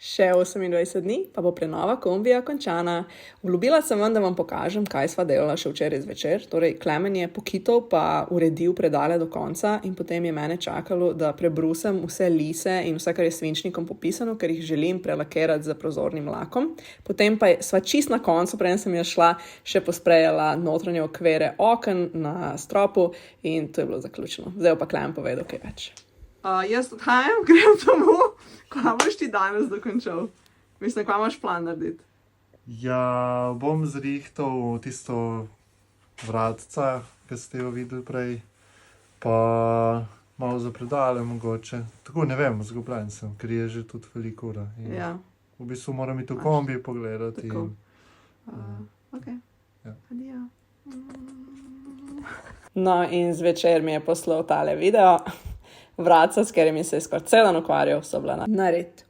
Še 28 dni, pa bo prenova kombija končana. Obljubila sem vam, da vam pokažem, kaj sva delala še včeraj zvečer. Torej, Klemen je pokitov pa uredil predale do konca in potem je mene čakalo, da prebrusem vse lise in vse, kar je svinčnikom popisano, ker jih želim prelakirati z prozornim lakom. Potem pa sva čist na koncu, preden sem jaz šla, še posprejala notranje okvire oken na stropu in to je bilo zaključeno. Zdaj pa Klemen povedal kaj več. Jaz odhajam, grem domov. Kaj boš ti danes dokončal? Mislim, kaj imaš plan narediti? Ja, bom zrihtal tisto vratca, ki ste jo videli prej, pa malo za predale mogoče. Tako ne vem, zgubljen sem, ker je že tudi veliko ura. Ja. V bistvu moram iti v kombi pogledati. Tako. Ok. Ja. Adijo. No in zvečer mi je poslal tale video. Vratca, s katerimi se je skoraj cel dan ukvarjal, so bila nared.